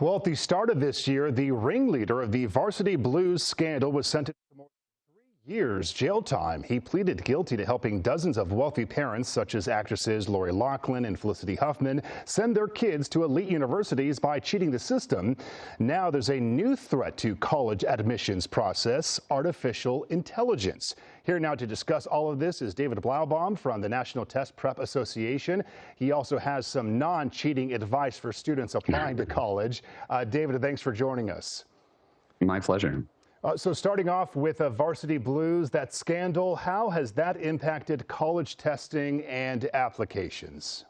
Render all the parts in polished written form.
Well, at the start of this year, the ringleader of the Varsity Blues Scandal was sentenced to more than 3 years jail time. He pleaded guilty to helping dozens of wealthy parents, such as actresses Lori Loughlin and Felicity Huffman, send their kids to elite universities by cheating the system. Now there's a new threat to college admissions process: artificial intelligence. Here now to discuss all of this is David Blaubaum from the National Test Prep Association. He also has some non-cheating advice for students applying to college. David, thanks for joining us. My pleasure. So starting off with Varsity Blues, that scandal, how has that impacted college testing and applications?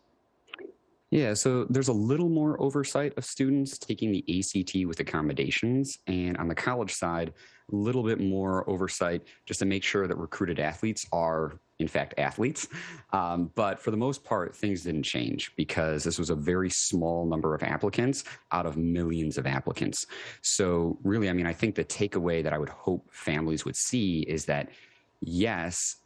Yeah, so there's a little more oversight of students taking the ACT with accommodations, and on the college side, a little bit more oversight just to make sure that recruited athletes are, in fact, athletes. But for the most part, things didn't change because this was a very small number of applicants out of millions of applicants. So really, I think the takeaway that I would hope families would see is that, yes,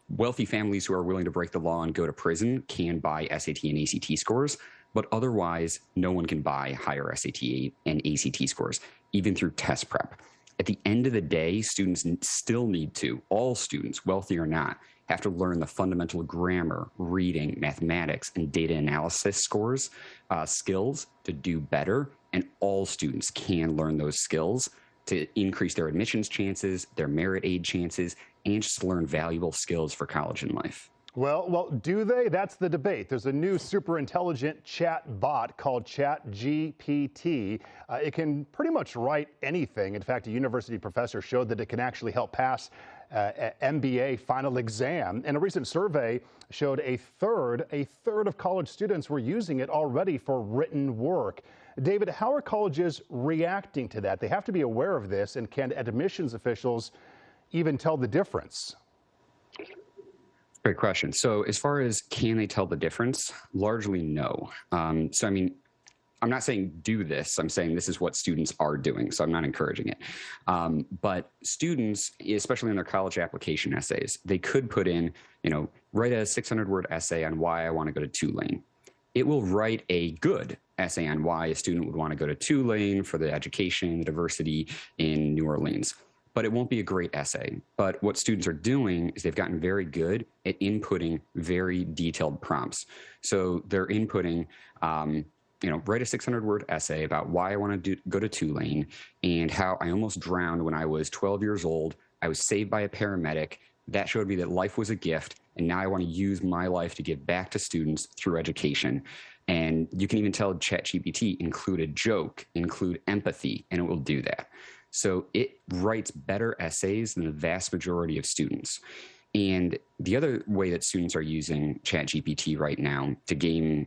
wealthy families who are willing to break the law and go to prison can buy SAT and ACT scores, but otherwise no one can buy higher SAT and ACT scores, even through test prep. At the end of the day, students still need to, all students, wealthy or not, have to learn the fundamental grammar, reading, mathematics, and data analysis skills to do better, and all students can learn those skills to increase their admissions chances, their merit aid chances, and just learn valuable skills for college and life. Well, do they? That's the debate. There's a new super intelligent chat bot called ChatGPT. It can pretty much write anything. In fact, a university professor showed that it can actually help pass an MBA final exam. And a recent survey showed a third of college students were using it already for written work. David, how are colleges reacting to that? They have to be aware of this, and can admissions officials even tell the difference? Great question. So as far as can they tell the difference, largely no. I'm not saying do this. I'm saying this is what students are doing, so I'm not encouraging it. But students, especially in their college application essays, they could put in, write a 600-word essay on why I want to go to Tulane. It will write a good essay on why a student would want to go to Tulane for the education, the diversity in New Orleans. But it won't be a great essay. But what students are doing is they've gotten very good at inputting very detailed prompts. So they're inputting, write a 600-word essay about why I want to go to Tulane and how I almost drowned when I was 12 years old. I was saved by a paramedic. That showed me that life was a gift, and now I want to use my life to give back to students through education. And you can even tell ChatGPT, include a joke, include empathy, and it will do that. So it writes better essays than the vast majority of students. And the other way that students are using ChatGPT right now to game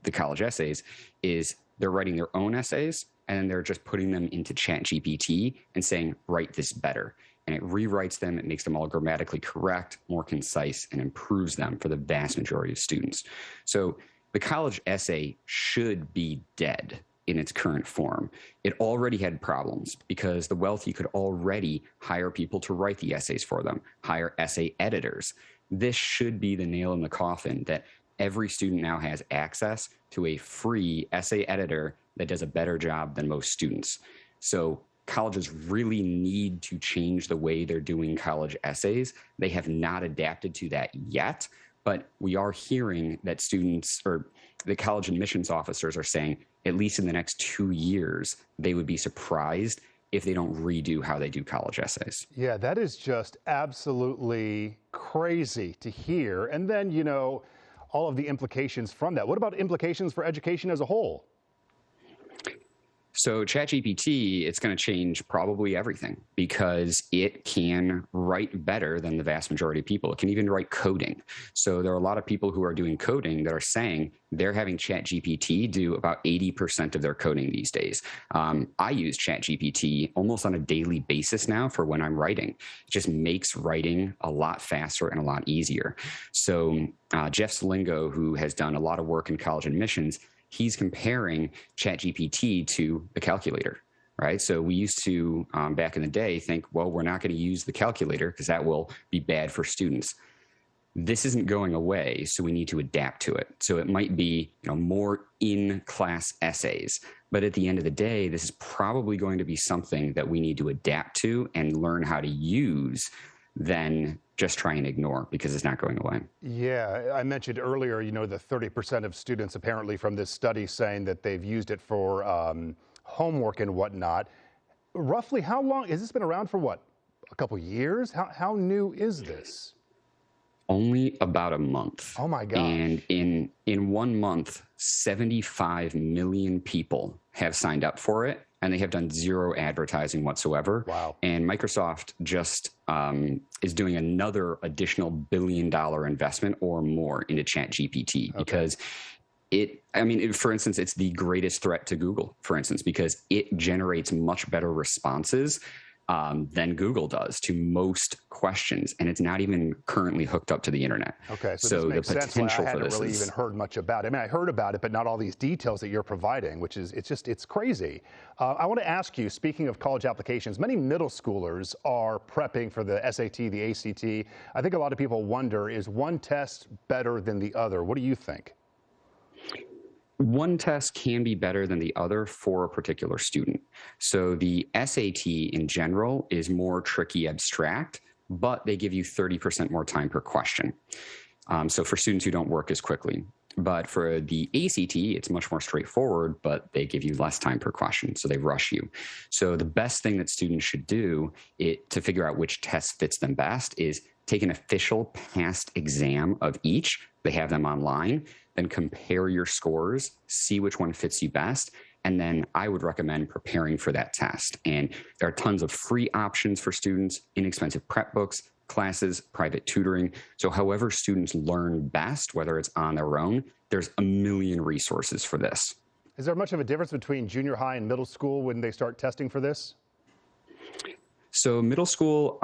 the college essays is they're writing their own essays, and then they're just putting them into ChatGPT and saying, write this better. And it rewrites them, it makes them all grammatically correct, more concise, and improves them for the vast majority of students. So the college essay should be dead in its current form. It already had problems because the wealthy could already hire people to write the essays for them, hire essay editors. This should be the nail in the coffin, that every student now has access to a free essay editor that does a better job than most students. So colleges really need to change the way they're doing college essays. They have not adapted to that yet, but we are hearing that students, or the college admissions officers, are saying, at least in the next 2 years, they would be surprised if they don't redo how they do college essays. Yeah, that is just absolutely crazy to hear. And then, all of the implications from that. What about implications for education as a whole? So ChatGPT, it's going to change probably everything because it can write better than the vast majority of people. It can even write coding. So there are a lot of people who are doing coding that are saying they're having ChatGPT do about 80% of their coding these days. I use ChatGPT almost on a daily basis now for when I'm writing. It just makes writing a lot faster and a lot easier. So Jeff Salingo, who has done a lot of work in college admissions, he's comparing ChatGPT to the calculator, right? So we used to, back in the day, think, well, we're not going to use the calculator because that will be bad for students. this isn't going away, so we need to adapt to it. So it might be, more in-class essays, but at the end of the day, this is probably going to be something that we need to adapt to and learn how to use than just try and ignore, because it's not going away. Yeah, I mentioned earlier, the 30% of students apparently from this study saying that they've used it for homework and whatnot. Roughly how long has this been around for? What, a couple years? How new is this? Only about a month. Oh my And gosh. in 1 month, 75 million people have signed up for it, and they have done zero advertising whatsoever. Wow. And Microsoft just is doing another additional $1 billion investment or more into ChatGPT, because for instance, it's the greatest threat to Google, for instance, because it generates much better responses than Google does to most questions, and it's not even currently hooked up to the internet. Okay, so this So the makes sense why I potential for hadn't this really is even heard much about it. I mean, I heard about it, but not all these details that you're providing, which is, it's crazy. I want to ask you, speaking of college applications, many middle schoolers are prepping for the SAT, the ACT. I think a lot of people wonder, is one test better than the other? What do you think? one test can be better than the other for a particular student. So the SAT in general is more tricky abstract, but they give you 30% more time per question. So for students who don't work as quickly. But for the ACT, it's much more straightforward, but they give you less time per question, so they rush you. So the best thing that students should do to figure out which test fits them best is take an official past exam of each. They have them online, then compare your scores, see which one fits you best, and then I would recommend preparing for that test. And there are tons of free options for students, inexpensive prep books, classes, private tutoring. So however students learn best, whether it's on their own, there's a million resources for this. Is there much of a difference between junior high and middle school when they start testing for this? So middle school,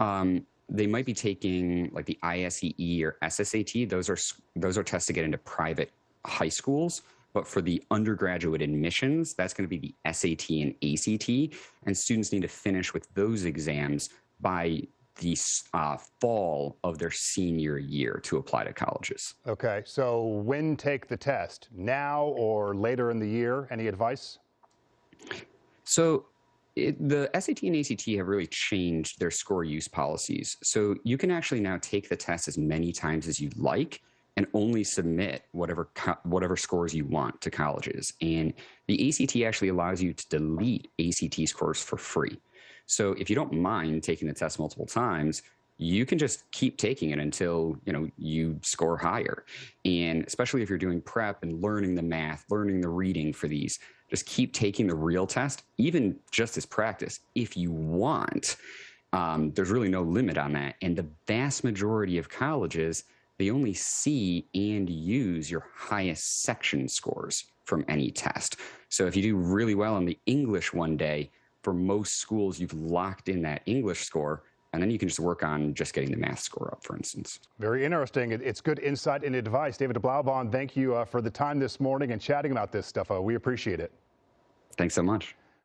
they might be taking like the ISEE or SSAT. Those are tests to get into private high schools. But for the undergraduate admissions, that's going to be the SAT and ACT. And students need to finish with those exams by the fall of their senior year to apply to colleges. Okay, so when take the test? Now or later in the year? Any advice? So the SAT and ACT have really changed their score use policies. So you can actually now take the test as many times as you'd like and only submit whatever scores you want to colleges. And the ACT actually allows you to delete ACT scores for free. So if you don't mind taking the test multiple times, you can just keep taking it until you score higher. And especially if you're doing prep and learning the math, learning the reading for these, just keep taking the real test, even just as practice, if you want. There's really no limit on that. And the vast majority of colleges, they only see and use your highest section scores from any test. So if you do really well in the English one day, for most schools, you've locked in that English score, and then you can just work on just getting the math score up, for instance. Very interesting. It's good insight and advice. David Blaubahn, thank you for the time this morning and chatting about this stuff. We appreciate it. Thanks so much.